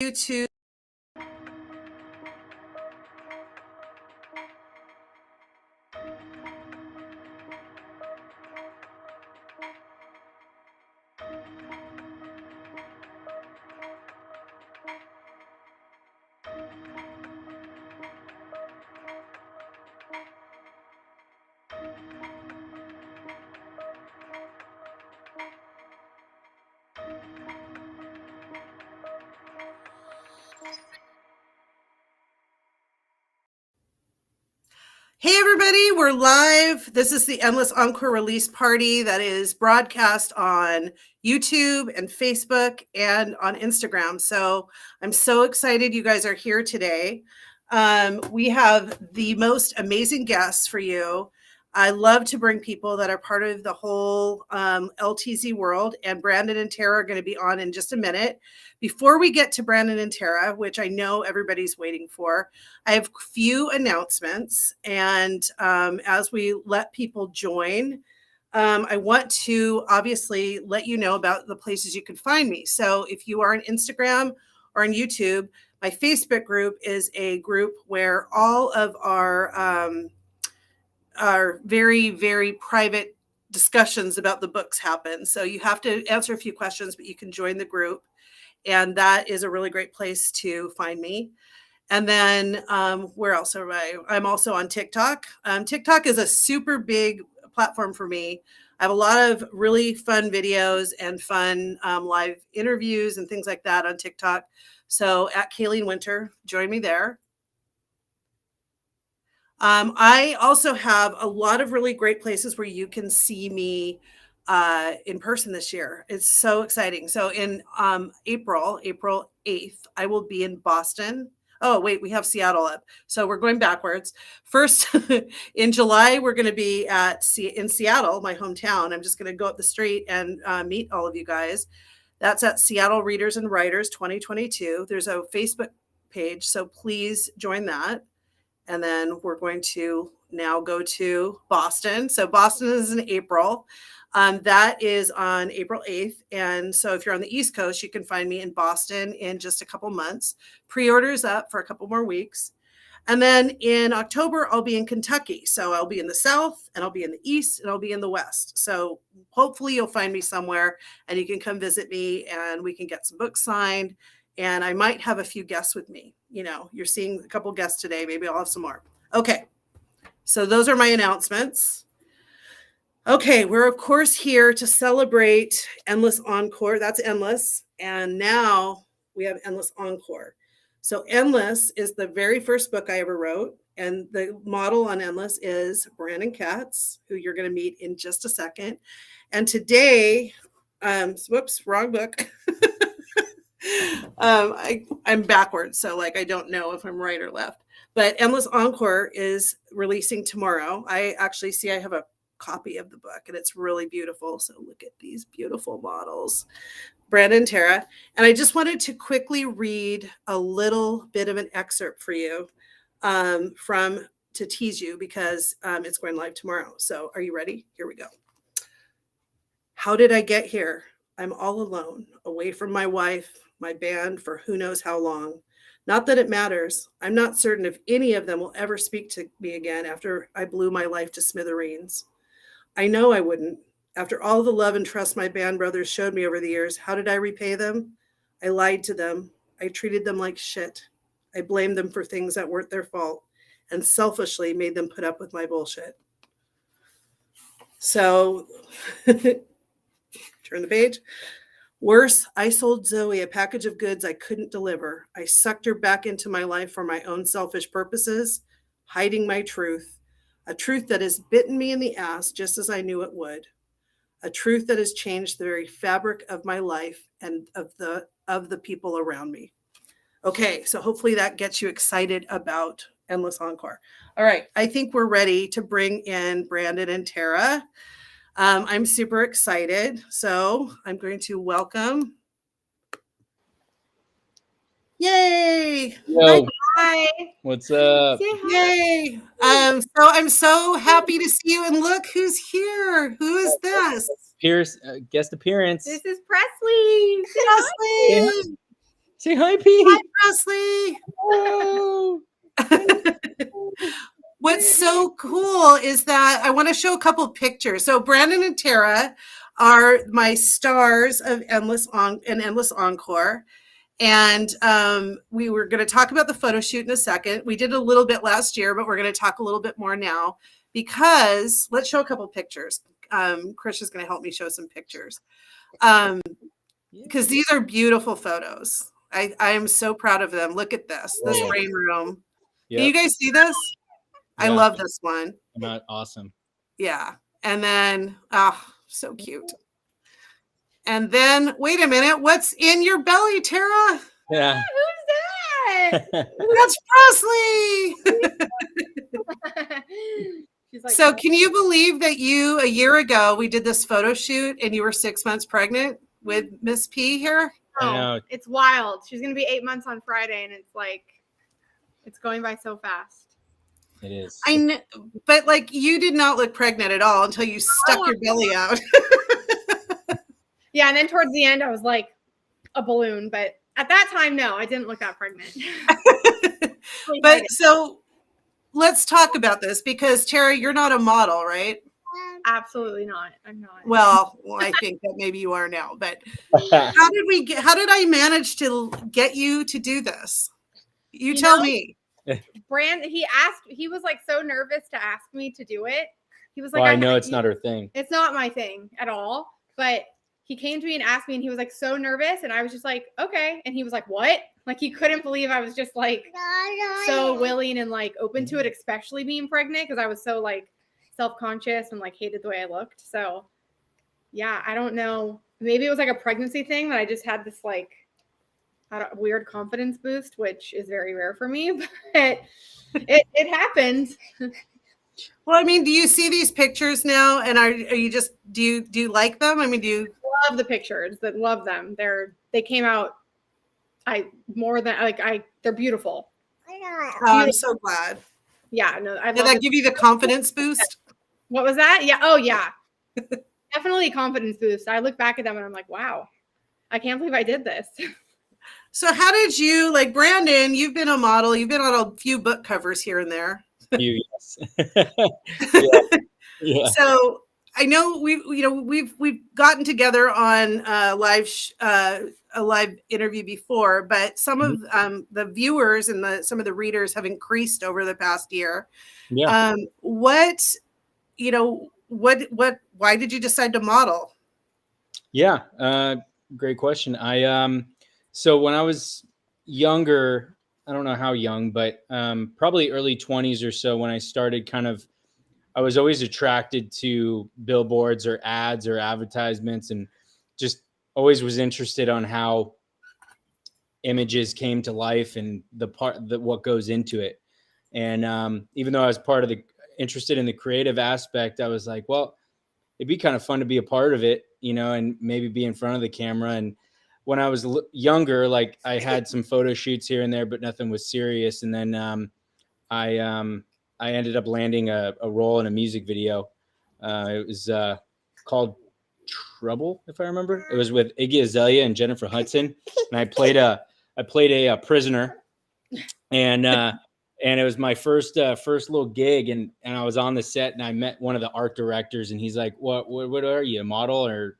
YouTube. Hey everybody, we're live. This is the Endless Encore release party that is broadcast on YouTube and Facebook and on Instagram. So I'm so excited you guys are here today. We have the most amazing guests for you. I love to bring people that are part of the whole LTZ world, and Brandon and Tara are going to be on in just a minute. Before we get to Brandon and Tara, which I know everybody's waiting for, I have a few announcements. And as we let people join, I want to obviously let you know about the places you can find me. So if you are on Instagram or on YouTube, my Facebook group is a group where all of our very, very private discussions about the books happen. So you have to answer a few questions, but you can join the group. And that is a really great place to find me. And then where else am I? I'm also on TikTok. TikTok is a super big platform for me. I have a lot of really fun videos and fun live interviews and things like that on TikTok. So at Kayleen Winter, join me there. I also have a lot of really great places where you can see me in person this year. It's so exciting. So in April 8th, I will be in Boston. Oh, wait, we have Seattle up. So we're going backwards. First, in July, we're going to be in Seattle, my hometown. I'm just going to go up the street and meet all of you guys. That's at Seattle Readers and Writers 2022. There's a Facebook page, so please join that. And then we're going to now go to Boston. So Boston is in April. That is on April 8th. And so if you're on the East Coast, you can find me in Boston in just a couple months. Pre-orders up for a couple more weeks. And then in October, I'll be in Kentucky. So I'll be in the South, and I'll be in the East, and I'll be in the West. So hopefully you'll find me somewhere and you can come visit me and we can get some books signed. And I might have a few guests with me. You know, you're seeing a couple guests today. Maybe I'll have some more. Okay. So those are my announcements. Okay. We're, of course, here to celebrate Endless Encore. That's Endless. And now we have Endless Encore. So Endless is the very first book I ever wrote. And the model on Endless is Brandon Katz, who you're going to meet in just a second. And today, whoops, wrong book. I'm backwards, so like I don't know if I'm right or left. But Endless Encore is releasing tomorrow. I actually see I have a copy of the book, and it's really beautiful. So look at these beautiful models, Brandon and Tara. And I just wanted to quickly read a little bit of an excerpt for you to tease you, because it's going live tomorrow. So are you ready? Here we go. How did I get here? I'm all alone, away from my wife, my band for who knows how long. Not that it matters. I'm not certain if any of them will ever speak to me again after I blew my life to smithereens. I know I wouldn't. After all the love and trust my band brothers showed me over the years, how did I repay them? I lied to them. I treated them like shit. I blamed them for things that weren't their fault and selfishly made them put up with my bullshit. So turn the page. Worse, I sold Zoe a package of goods I couldn't deliver. I sucked her back into my life for my own selfish purposes, hiding my truth, a truth that has bitten me in the ass just as I knew it would, a truth that has changed the very fabric of my life and of the people around me. Okay, so hopefully that gets you excited about Endless Encore. All right, I think we're ready to bring in Brandon and Tara. I'm super excited. So I'm going to welcome. Yay! Yo, Hi. what's up? Yay! So I'm so happy to see you. And look who's here. Who is this? Pierce, guest appearance. This is Presley. Presley. Say hi, Pete. Hi, Presley. Whoa. What's so cool is that I want to show a couple pictures. So Brandon and Tara are my stars of Endless Encore. And we were going to talk about the photo shoot in a second. We did a little bit last year, but we're going to talk a little bit more now because let's show a couple pictures. Chris is going to help me show some pictures because these are beautiful photos. I am so proud of them. Look at this rain room. Can you guys see this? I love this one. Not awesome. Yeah. And then, so cute. And then, wait a minute, what's in your belly, Tara? Yeah. Who's that? That's Presley. She's like, so can you believe that a year ago, we did this photo shoot and you were 6 months pregnant with Miss P here? Oh, it's wild. She's going to be 8 months on Friday, and it's like, it's going by so fast. It is. I know, but like you did not look pregnant at all until you stuck your belly out. Yeah, and then towards the end, I was like a balloon. But at that time, no, I didn't look that pregnant. But so let's talk about this because Tara, you're not a model, right? Absolutely not. I'm not. Well, I think that maybe you are now. But how did I manage to get you to do this? You tell me. He was like so nervous to ask me to do it. He was like, I know it's not her thing. It's not my thing at all. But he came to me and asked me, and he was like so nervous. And I was just like, okay. And he was like, what? Like he couldn't believe I was just like so willing and like open to it, especially being pregnant, because I was so like self-conscious and like hated the way I looked. So yeah, I don't know. Maybe it was like a pregnancy thing that I just had this like weird confidence boost, which is very rare for me, but it happened. Well, I mean, do you see these pictures now, and are you just do you like them? I mean, do you love the pictures? That love them. They came out. They're beautiful. I'm so glad. Yeah, no, Did that give you the confidence boost? What was that? Yeah. Oh, yeah. Definitely a confidence boost. I look back at them and I'm like, wow, I can't believe I did this. So how did you, like Brandon, you've been a model, you've been on a few book covers here and there. Yes. Yeah. So I know we've gotten together on a live interview before, but some of the viewers and some of the readers have increased over the past year. Yeah. Why did you decide to model? Yeah. Great question. So when I was younger, I don't know how young, but probably early 20s or so, when I started I was always attracted to billboards or ads or advertisements, and just always was interested on how images came to life and what goes into it. And even though I was interested in the creative aspect, I was like, well, it'd be kind of fun to be a part of it, and maybe be in front of the camera. And when I was younger, like I had some photo shoots here and there, but nothing was serious. And then I ended up landing a role in a music video. It was called Trouble, if I remember. It was with Iggy Azalea and Jennifer Hudson, and I played a prisoner, and it was my first little gig, and I was on the set, and I met one of the art directors, and he's like, "What are you, a model, or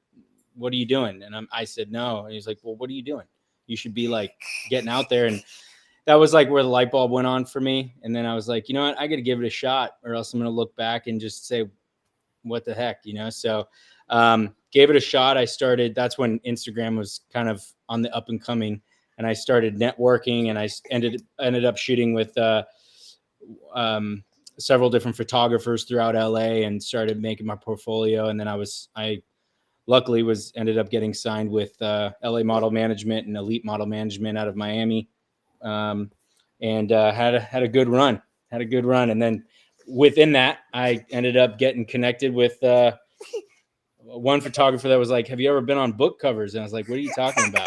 what are you doing?" And I said, "No." And he's like, "Well, what are you doing? You should be like getting out there." And that was like where the light bulb went on for me. And then I was like, you know what, I got to give it a shot, or else I'm going to look back and just say, what the heck, So gave it a shot. That's when Instagram was kind of on the up and coming, and I started networking, and I ended up shooting with several different photographers throughout LA, and started making my portfolio. And then I luckily ended up getting signed with LA Model Management and Elite Model Management out of Miami. And had a good run. And then within that, I ended up getting connected with one photographer that was like, "Have you ever been on book covers?" And I was like, "What are you talking about?"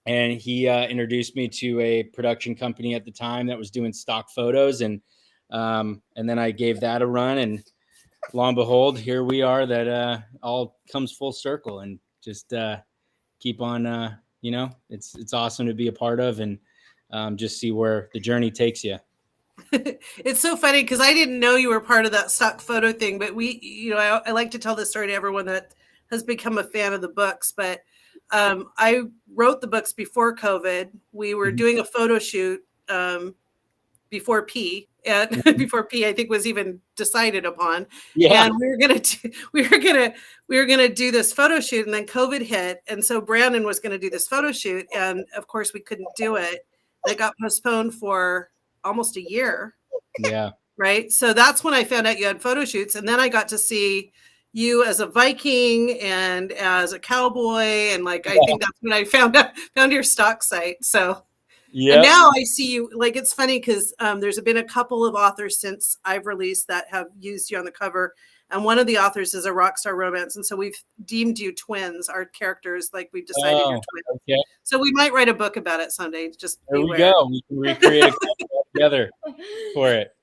And he introduced me to a production company at the time that was doing stock photos, and then I gave that a run, and lo and behold, here we are. That all comes full circle, and just keep on it's awesome to be a part of, and just see where the journey takes you. It's so funny because I didn't know you were part of that stock photo thing, but I like to tell this story to everyone that has become a fan of the books. But I wrote the books before COVID. We were doing a photo shoot before P, and before P, I think, was even decided upon. Yeah. And we were gonna do this photo shoot, and then COVID hit, and so Brandon was gonna do this photo shoot, and of course we couldn't do it. It got postponed for almost a year. Yeah. Right. So that's when I found out you had photo shoots. And then I got to see you as a Viking and as a cowboy. And like, I think that's when I found your stock site. So and now I see you, like, it's funny because there's been a couple of authors since I've released that have used you on the cover. And one of the authors is a Rockstar Romance. And so we've deemed you twins, our characters, like we've decided you're twins. Okay. So we might write a book about it someday. Just there we go. We can recreate a together for it.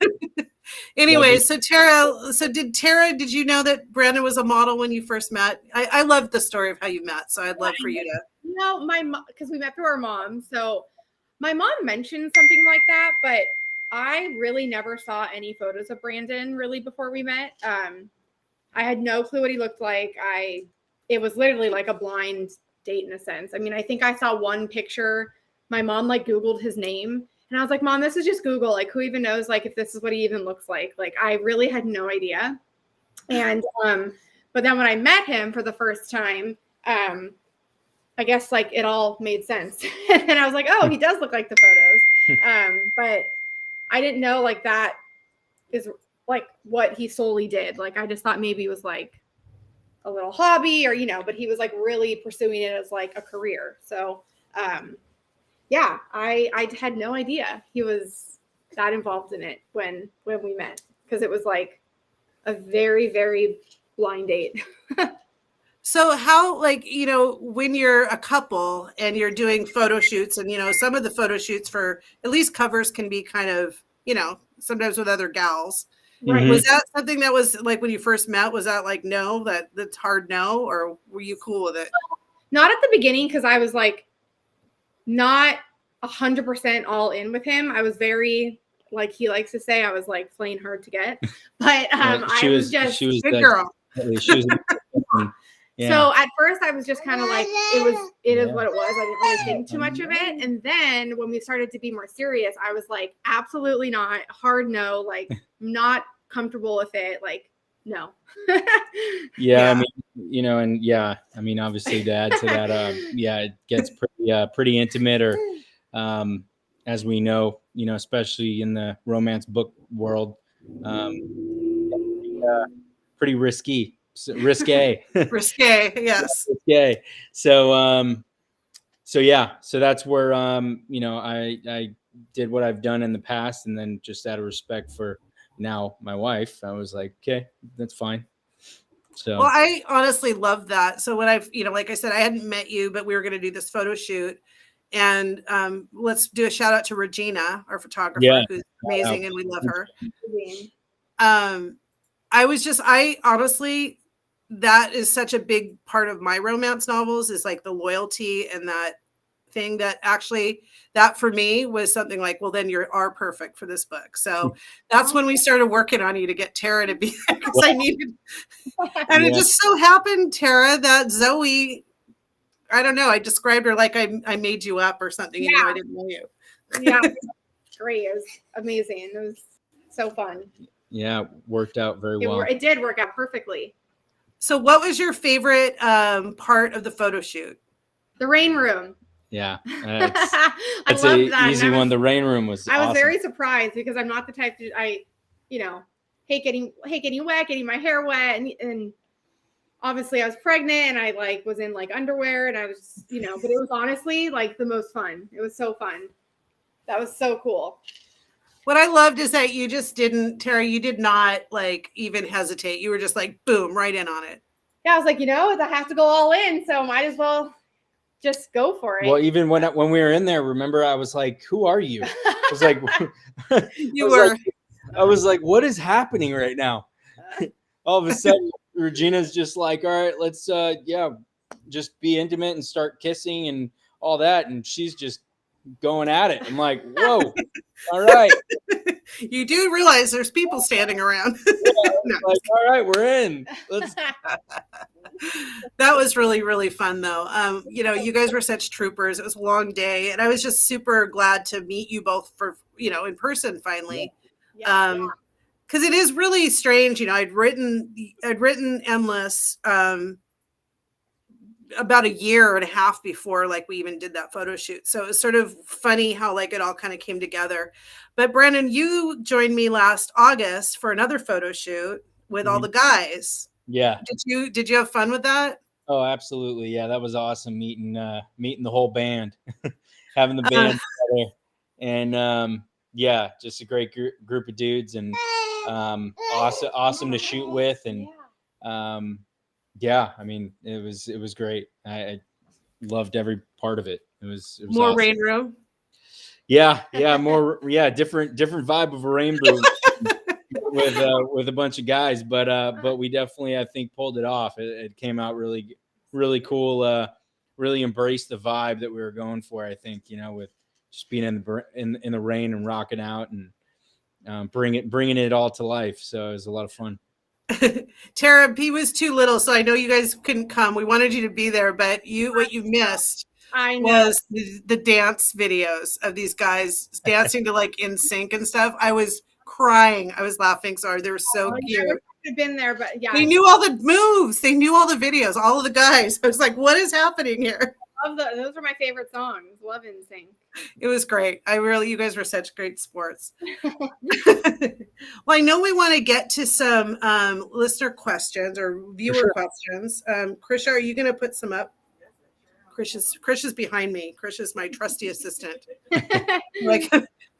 Anyway, so Tara, did you know that Brandon was a model when you first met? I love the story of how you met. So I'd love for you to. No, my mom, because we met through our mom. So my mom mentioned something like that, but I really never saw any photos of Brandon really before we met. I had no clue what he looked like. It was literally like a blind date in a sense. I mean, I think I saw one picture. My mom like Googled his name, and I was like, Mom, this is just Google. Like, who even knows like if this is what he even looks like? Like, I really had no idea. And but then when I met him for the first time, I guess like it all made sense. And I was like, oh, he does look like the photos. But I didn't know like that is like what he solely did. Like, I just thought maybe it was like a little hobby or, but he was like really pursuing it as like a career. So, yeah, I had no idea he was that involved in it when we met, because it was like a very, very blind date. So how, like, when you're a couple and you're doing photo shoots, and, some of the photo shoots for at least covers can be kind of, sometimes with other gals. Right. Was that something that was like when you first met, was that like, no, that's hard no, or were you cool with it? Not at the beginning, because I was like not 100% all in with him. I was very, like he likes to say, I was like playing hard to get. But she was good girl. She was yeah. So at first I was just kind of like, it is what it was. I didn't really think too much of it. And then when we started to be more serious, I was like, absolutely not, hard no, like not comfortable with it. Like, no. Yeah. I mean, and I mean, obviously to add to that, it gets pretty intimate, or as we know, especially in the romance book world, pretty risque, yes. Risque. So that's where I did what I've done in the past, and then just out of respect for now my wife, I was like, okay, that's fine. So, well, I honestly love that. So when I've, like I said, I hadn't met you, but we were going to do this photo shoot, and let's do a shout out to Regina, our photographer, who's amazing, and we love her. I honestly, that is such a big part of my romance novels, is like the loyalty, and that thing that actually, that for me was something like, well, then you are perfect for this book. So that's when we started working on you to get Tara to be there, because I needed, and it just so happened, Tara, that Zoe, I don't know, I described her like I made you up or something, even though I didn't know you. Yeah, great. It was amazing. It was so fun. Yeah, worked out very well. It did work out perfectly. So what was your favorite part of the photo shoot? The rain room. Yeah. That's an easy one. The rain room was I was awesome. very surprised, because I'm not the type to, hate getting wet, getting my hair wet. And obviously I was pregnant, and I like was in like underwear, and I was, but it was honestly like the most fun. It was so fun. That was so cool. What I loved is that you just didn't, Tara, you did not like even hesitate. You were just like, boom, right in on it. Yeah, I was like, I have to go all in, so might as well just go for it. Well, even when we were in there, remember, I was like, who are you? I was like, I was like, what is happening right now? All of a sudden, Regina's just like, all right, let's, just be intimate and start kissing and all that. And she's just going at it. I'm like, whoa, all right. You do realize there's people standing around. No. Like, all right, we're in. Let's. That was really, really fun though. You guys were such troopers. It was a long day, and I was just super glad to meet you both for, in person finally. Yeah. Because it is really strange. I'd written Endless about a year and a half before like we even did that photo shoot. So it was sort of funny how like it all kind of came together. But Brandon, you joined me last August for another photo shoot with all the guys. Yeah. Did you have fun with that? Oh, absolutely. Yeah, that was awesome meeting the whole band, having the band together, and yeah, just a great group of dudes, and awesome to shoot with, and yeah, I mean, it was great. I loved every part of it. It was more awesome. rain room. Yeah, different vibe of a rainbow with a bunch of guys, but we definitely, I think, pulled it off. It came out really, really cool. Really embraced the vibe that we were going for. I think, with just being in the rain and rocking out and bringing it all to life. So it was a lot of fun. Tara, he was too little, so I know you guys couldn't come. We wanted you to be there, but what you missed was the dance videos of these guys dancing to like In Sync and stuff. I was crying. I was laughing so hard. They were so cute. I've been there, but yeah, they knew all the moves. They knew all the videos. All of the guys. I was like, "What is happening here?" Those are my favorite songs. Love In Sync. It was great. You guys were such great sports. Well, I know we want to get to some listener questions or viewer questions. Krisha, are you going to put some up? Krish is behind me. Krish is my trusty assistant.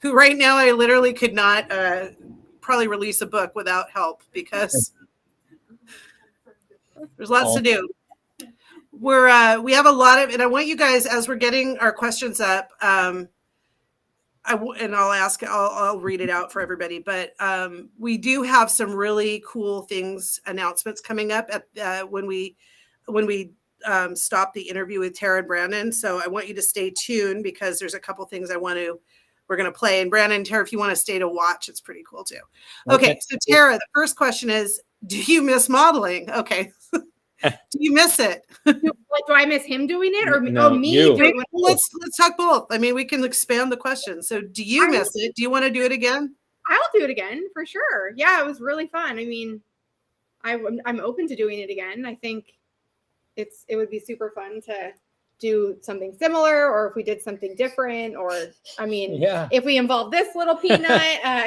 Who right now I literally could not probably release a book without help because there's lots to do. We have a lot of, and I want you guys, as we're getting our questions up, I'll read it out for everybody, but we do have some really cool announcements coming up when we stop the interview with Tara and Brandon. So I want you to stay tuned because there's a couple things we're going to play. And Brandon and Tara, if you want to stay to watch, it's pretty cool too. Okay. So Tara, the first question is, do you miss modeling? Okay. Do you miss it? Do I miss him doing it or me you. doing it? Let's talk both. I mean, we can expand the question. So do you miss it? Do you want to do it again? I'll do it again for sure. Yeah, it was really fun. I mean, I'm open to doing it again. I think it would be super fun to do something similar, or if we did something different, or I mean, if we involve this little peanut,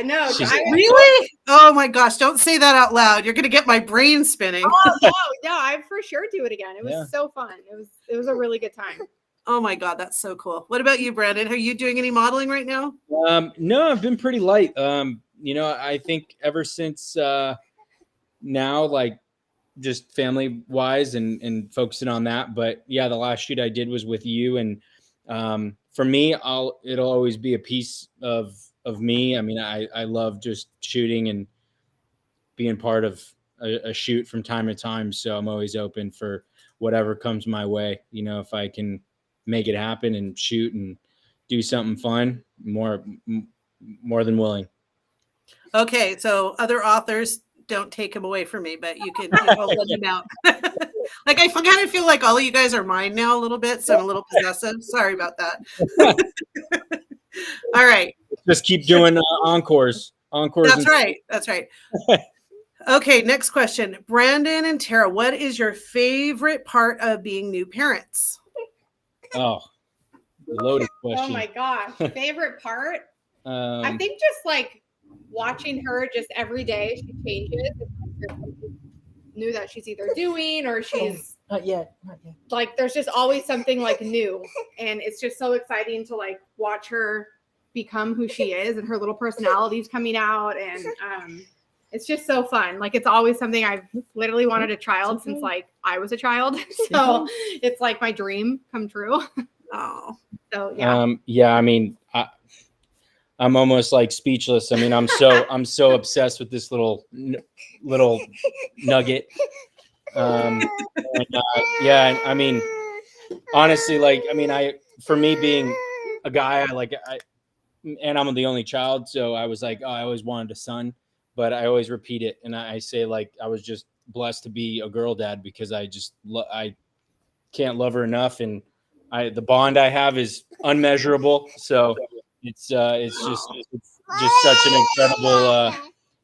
no, really? Oh my gosh! Don't say that out loud. You're gonna get my brain spinning. Oh no, I for sure do it again. It was so fun. It was a really good time. Oh my God, that's so cool. What about you, Brandon? Are you doing any modeling right now? No, I've been pretty light. I think ever since now, like, just family wise and focusing on that. But yeah, the last shoot I did was with you. And for me, it'll always be a piece of me. I mean, I love just shooting and being part of a shoot from time to time. So I'm always open for whatever comes my way. If I can make it happen and shoot and do something fun, more than willing. Okay. So other authors, don't take him away from me, but you can let him out. Like, I kind of feel like all of you guys are mine now a little bit, so I'm a little possessive. Sorry about that. All right. Just keep doing encores. That's right. Okay, next question. Brandon and Tara, what is your favorite part of being new parents? Oh, loaded question. Oh my gosh. Favorite part? I think just like watching her just every day, she changes. Knew that she's either doing or she's not yet. Like, there's just always something like new, and it's just so exciting to like watch her become who she is, and her little personalities coming out, and it's just so fun. Like, it's always something I've literally wanted a child since like I was a child, so it's like my dream come true. Oh, so yeah. Yeah, I mean, I'm almost like speechless. I mean, I'm so obsessed with this little nugget. Yeah, I mean, honestly, like, I mean, for me being a guy, and I'm the only child, so I was like, oh, I always wanted a son, but I always repeat it, and I say like I was just blessed to be a girl dad because I can't love her enough, and the bond I have is unmeasurable. So it's just such an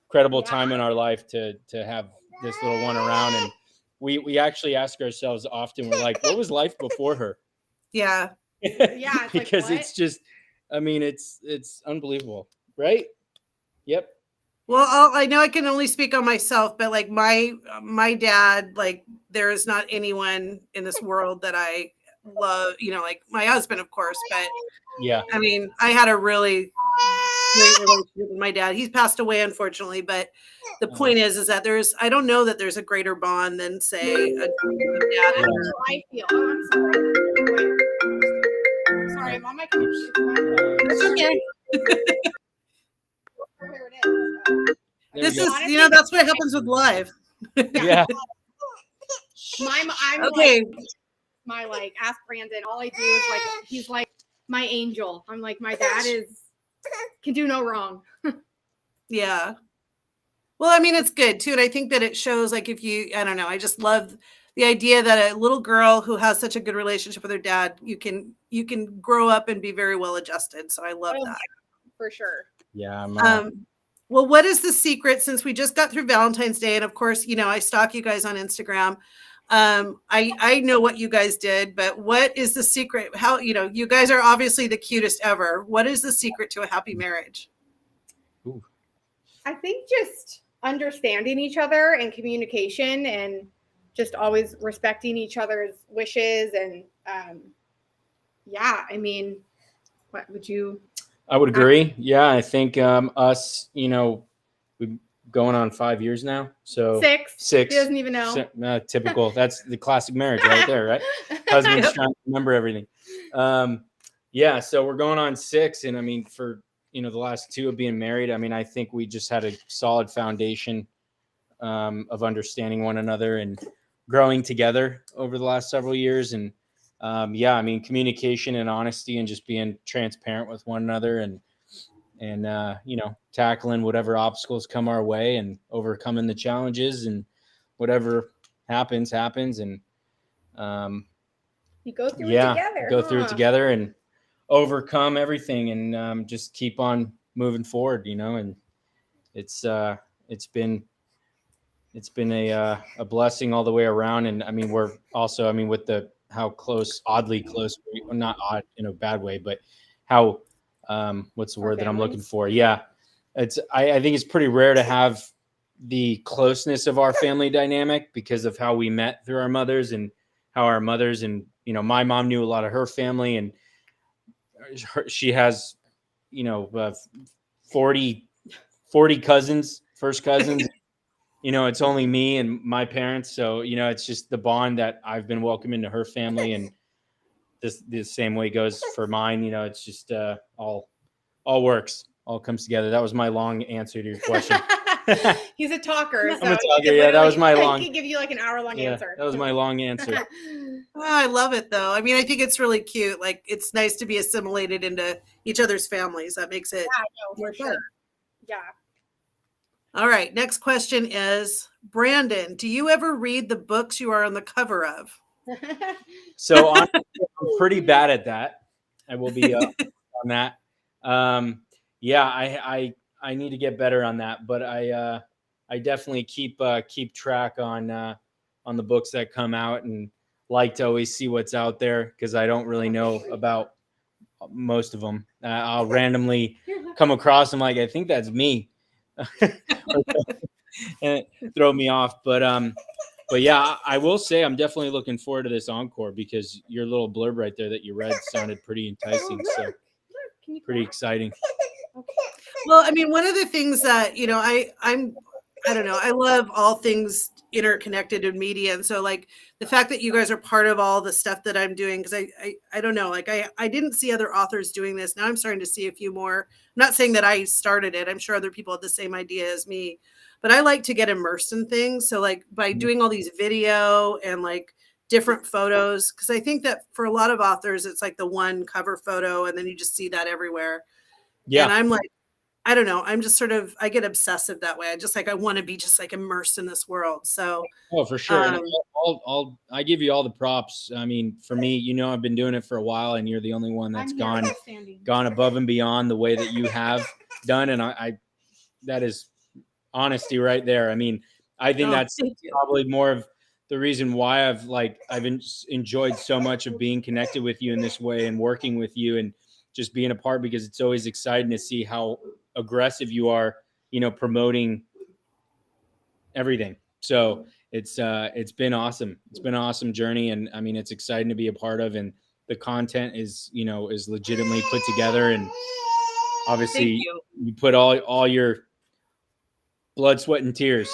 incredible time in our life to have this little one around, and we actually ask ourselves often, we're like, what was life before her? Yeah. Yeah, it's Because like, it's just, I mean, it's unbelievable, right? Yep. Well, I know I can only speak on myself, but like my dad, like there is not anyone in this world that I love, like my husband, of course, but Yeah. I mean, I had a really great relationship with my dad. He's passed away, unfortunately, but the point is that I don't know that there's a greater bond than say a dad. that's how I feel. Oh, I'm sorry. Sorry, I'm on my computer. It's okay. Here it is. This go. is, Honestly, that's what happens with live. Yeah. I'm Okay. like ask Brandon. All I do is like he's like my angel. I'm like my dad can do no wrong. Yeah. Well, I mean, it's good too. And I think that it shows like I don't know, I just love the idea that a little girl who has such a good relationship with her dad, you can grow up and be very well adjusted. So I love that. For sure. Yeah. Well, what is the secret, since we just got through Valentine's Day, and of course, I stalk you guys on Instagram. I know what you guys did, but what is the secret? How, you guys are obviously the cutest ever. What is the secret to a happy marriage? Ooh. I think just understanding each other and communication and just always respecting each other's wishes. And yeah, I mean, what would you? I would agree. Yeah, I think us, we've going on 5 years now. So 6. Six. He doesn't even know. Typical. That's the classic marriage right there, right? Husband's trying to remember everything. Yeah, so we're going on 6, and I mean, for the last 2 of being married, I mean, I think we just had a solid foundation of understanding one another and growing together over the last several years. And yeah, I mean, communication and honesty and just being transparent with one another and tackling whatever obstacles come our way and overcoming the challenges, and whatever happens. And you go through it together. Go through it together and overcome everything, and just keep on moving forward, and it's been a blessing all the way around. And I mean, we're also, with oddly close, not odd in a bad way, but how, what's the word that I'm looking for? Yeah. I think it's pretty rare to have the closeness of our family dynamic because of how we met through our mothers, and how our mothers, and, my mom knew a lot of her family, and she has, 40 cousins, first cousins. It's only me and my parents. So, it's just the bond that I've been welcomed into her family, and the same way goes for mine. It's just all works, all comes together. That was my long answer to your question. He's a talker. I'm a talker. Yeah, that was my long. He could give you like an hour-long answer. That was my long answer. Oh, I love it though. I mean, I think it's really cute. Like, it's nice to be assimilated into each other's families. That makes it for sure. Yeah. All right. Next question is, Brandon, do you ever read the books you are on the cover of? So I'm pretty bad at that. I will be on that. Yeah, I need to get better on that, but I definitely keep track on the books that come out, and like to always see what's out there, because I don't really know about most of them. I'll randomly come across them, like, I think that's me, and throw me off. But yeah, I will say I'm definitely looking forward to this Encore, because your little blurb right there that you read sounded pretty enticing. So pretty exciting. Well, I mean, one of the things that, I don't know, I love all things interconnected in media. And so like the fact that you guys are part of all the stuff that I'm doing, because I don't know, like I didn't see other authors doing this. Now I'm starting to see a few more. I'm not saying that I started it. I'm sure other people had the same idea as me, but I like to get immersed in things. So like by doing all these video and like different photos, because I think that for a lot of authors, it's like the one cover photo and then you just see that everywhere. And Yeah. I'm like, I don't know. I'm just sort of, I get obsessive that way. I just like, I want to be just like immersed in this world. So, Oh, for sure. And um, I give you all the props. I mean, for me, I've been doing it for a while, and you're the only one that's gone above and beyond the way that you have done. And I that is honesty right there. I mean, I think that's thank you. probably more of the reason why I've enjoyed so much of being connected with you in this way and working with you and just being a part, because it's always exciting to see how aggressive you are, promoting everything. So it's been awesome. It's been an awesome journey, and I mean, it's exciting to be a part of, and the content is legitimately put together, and obviously you put all your blood, sweat, and tears,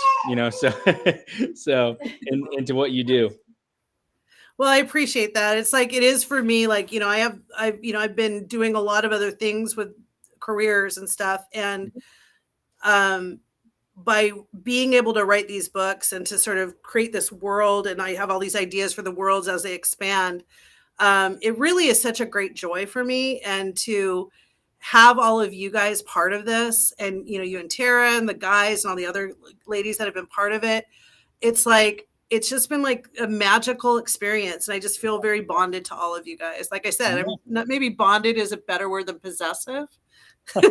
so into what you do. Well, I appreciate that. It's like, it is for me, like, I've been doing a lot of other things with careers and stuff. And, by being able to write these books and to sort of create this world, and I have all these ideas for the worlds as they expand, it really is such a great joy for me. And to have all of you guys part of this, and you and Tara and the guys and all the other ladies that have been part of it, it's like, it's just been like a magical experience, and I just feel very bonded to all of you guys. Like I said, I'm not, maybe bonded is a better word than possessive. But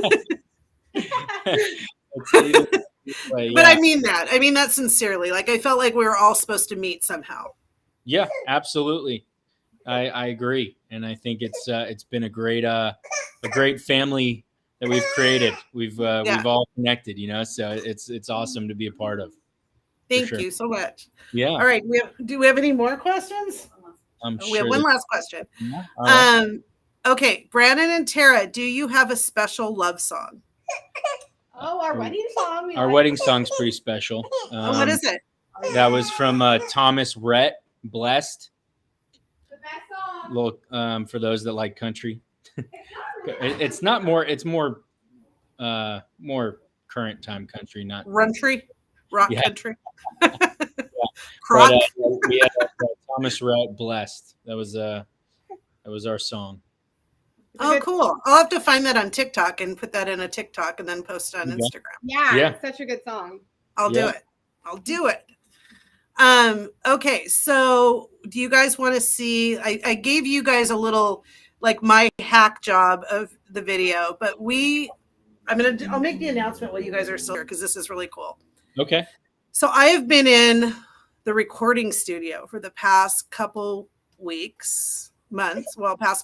I mean that sincerely. Like, I felt like we were all supposed to meet somehow. Yeah, absolutely. I agree, and I think it's been a great family that we've created. We've all connected, so it's awesome to be a part of. Thank you so much. Yeah. All right. Do we have any more questions? We have one last question. Yeah. Right. Okay, Brandon and Tara, do you have a special love song? Oh, our wedding song. Our wedding song's pretty special. What is it? That was from Thomas Rhett, "Blessed." The best song. Little for those that like country. It's not more. It's more current time country, not country, rock country. But, we had Thomas Rhett, "Blessed." That was our song. Oh, cool. I'll have to find that on TikTok and put that in a TikTok and then post it on Instagram. Yeah, it's such a good song. I'll do it. Okay, so do you guys want to see, I gave you guys a little, like, my hack job of the video, but I'll make the announcement while you guys are still here, because this is really cool. Okay. So I have been in the recording studio for the past couple past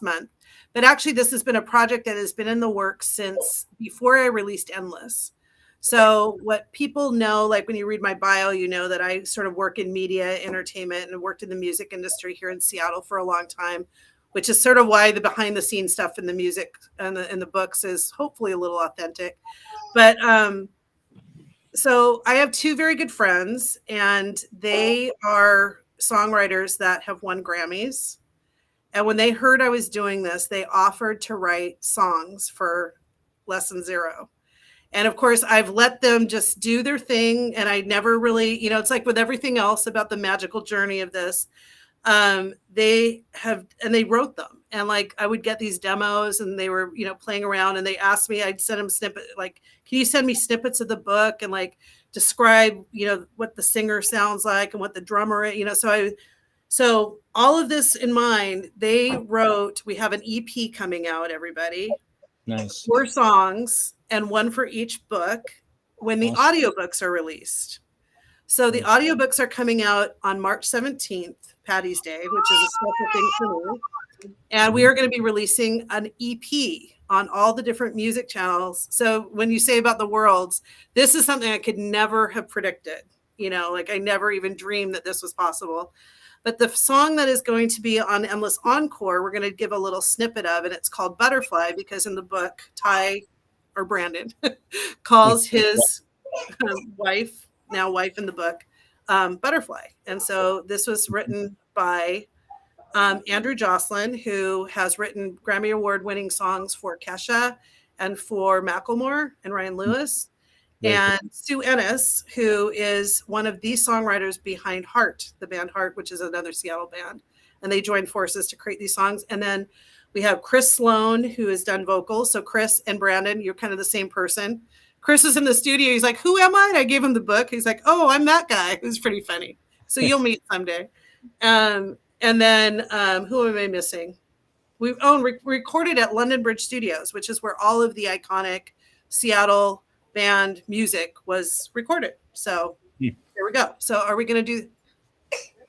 month. But actually, this has been a project that has been in the works since before I released Endless. So what people know, like when you read my bio, you know that I sort of work in media, entertainment, and worked in the music industry here in Seattle for a long time, which is sort of why the behind the scenes stuff in the music and in the books is hopefully a little authentic. But so I have two very good friends, and they are songwriters that have won Grammys. And when they heard I was doing this, they offered to write songs for Lesson Zero. And of course, I've let them just do their thing. And I never really, it's like with everything else about the magical journey of this, they wrote them. And like, I would get these demos and they were, playing around, and they asked me, I'd send them like, can you send me snippets of the book and like describe, what the singer sounds like and what the drummer is, so all of this in mind, they wrote, we have an EP coming out, everybody. Nice. 4 songs and one for each book when the audiobooks are released. So the audiobooks are coming out on March 17th, Patty's Day, which is a special thing for me. And we are going to be releasing an EP on all the different music channels. So when you say about the worlds, this is something I could never have predicted. Like I never even dreamed that this was possible. But the song that is going to be on Endless Encore, we're going to give a little snippet of, and it's called Butterfly, because in the book, Brandon, calls his wife in the book, Butterfly. And so this was written by Andrew Jocelyn, who has written Grammy Award winning songs for Kesha and for Macklemore and Ryan Lewis. Very cool. And Sue Ennis, who is one of the songwriters behind Heart, the band Heart, which is another Seattle band. And they joined forces to create these songs. And then we have Chris Sloan, who has done vocals. So Chris and Brandon, you're kind of the same person. Chris is in the studio. He's like, who am I? And I gave him the book. He's like, oh, I'm that guy. It was pretty funny. So you'll meet someday. And then who am I missing? We recorded at London Bridge Studios, which is where all of the iconic Seattle band music was recorded. So there we go. So are we going to do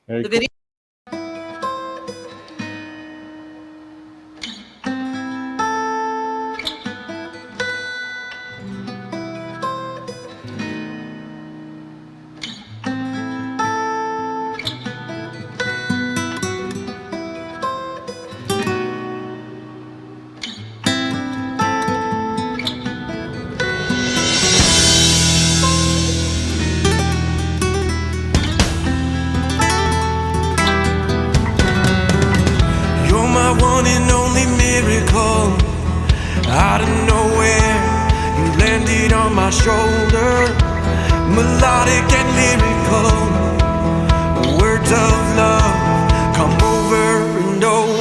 Very the cool. video? You're my one and only miracle. Out of nowhere, you landed on my shoulder. Melodic and lyrical, words of love come over and over.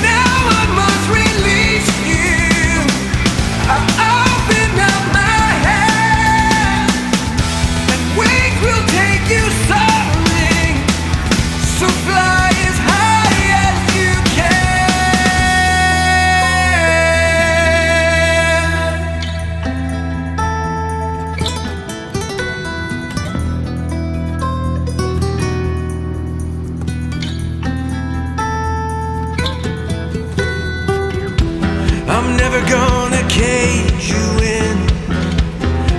Now I must release you. I open up my hand, and wings will take you soaring. So fly as high as you can. I'm never gonna cage you in.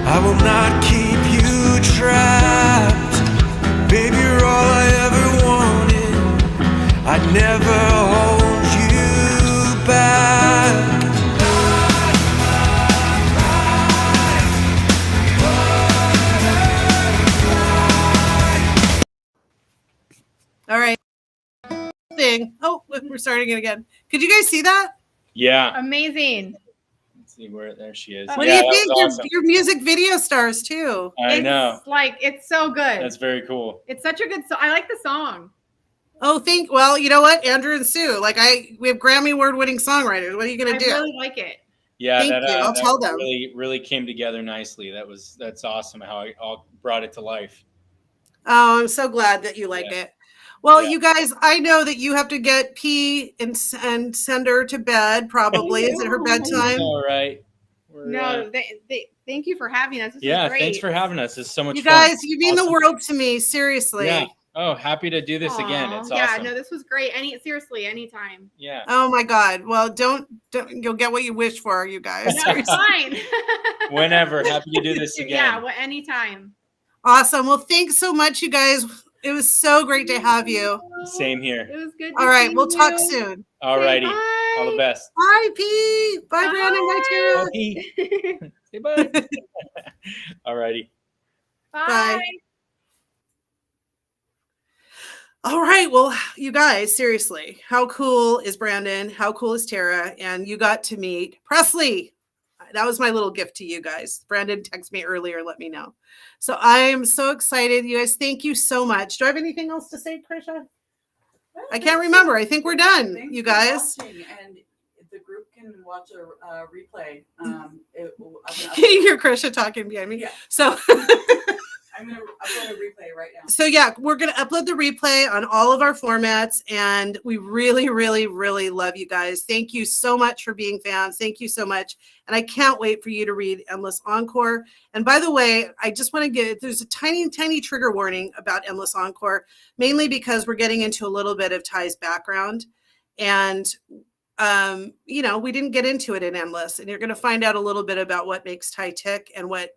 I will not keep you trapped. Baby, you're all I ever wanted. I'd never hold you back. All right. Thing. Oh, we're starting it again. Could you guys see that? Yeah. Amazing. Let's see where there she is. What Yeah, do you that think? was awesome. Your music video stars too. I know. It's like, it's so good. That's very cool. It's such a good song. I like the song. Oh, well, you know what? Andrew and Sue, we have Grammy award winning songwriters. What are you going I to do? really like it. Yeah, Thank you. I'll tell them. Really came together nicely. That's awesome how it all brought it to life. Oh, I'm so glad that you like it. Well, Yeah. you guys, I know that you have to get P and send her to bed. Probably is it her bedtime? All right. No, thank you for having us. This Yeah, is great. thanks for having us. It's so much You fun. guys, you mean the Awesome. world to me. Seriously. Yeah. Oh, happy to do this again. Aw, It's yeah, awesome. no, this was great. Seriously, anytime. Yeah. Oh my God. Well, don't you'll get what you wish for, you guys. No, it's fine. Whenever. Happy to do this again. Yeah, well, anytime. Awesome. Well, thanks so much, you guys. It was so great to have you. Same here. It was good. All to right, see we'll talk you. soon. All righty. Bye. All the best. Bye, P. Bye, Brandon. Bye, Tara. Bye. Say bye. All righty. Bye. All right. Well, you guys, seriously, how cool is Brandon? How cool is Tara? And you got to meet Presley. That was my little gift to you guys. Brandon texted me earlier, let me know. So I am so excited. You guys, thank you so much. Do I have anything else to say, Krisha? I can't remember. I think we're done, Thanks you for guys. watching, and the group can watch a replay. Can you hear Krisha talking behind me? Yeah. So I'm gonna upload a replay right now. So yeah, we're going to upload the replay on all of our formats, and we really, really, really love you guys. Thank you so much for being fans. Thank you so much. And I can't wait for you to read Endless Encore. And by the way, I just want to there's a tiny, tiny trigger warning about Endless Encore, mainly because we're getting into a little bit of Ty's background. And, we didn't get into it in Endless, and you're going to find out a little bit about what makes Ty tick and what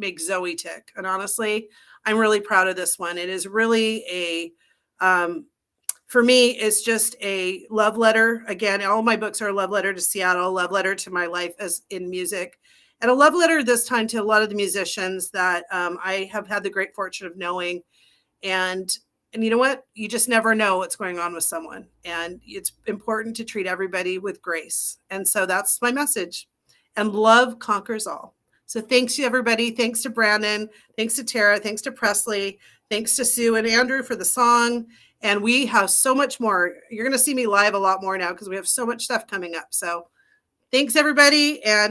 makes Zoe tick. And honestly, I'm really proud of this one. It is really for me, it's just a love letter. Again, all my books are a love letter to Seattle, love letter to my life as in music. And a love letter this time to a lot of the musicians that I have had the great fortune of knowing. And you know what? You just never know what's going on with someone. And it's important to treat everybody with grace. And so that's my message. And love conquers all. So thanks to everybody. Thanks to Brandon. Thanks to Tara. Thanks to Presley. Thanks to Sue and Andrew for the song. And we have so much more. You're going to see me live a lot more now because we have so much stuff coming up. So thanks, everybody. And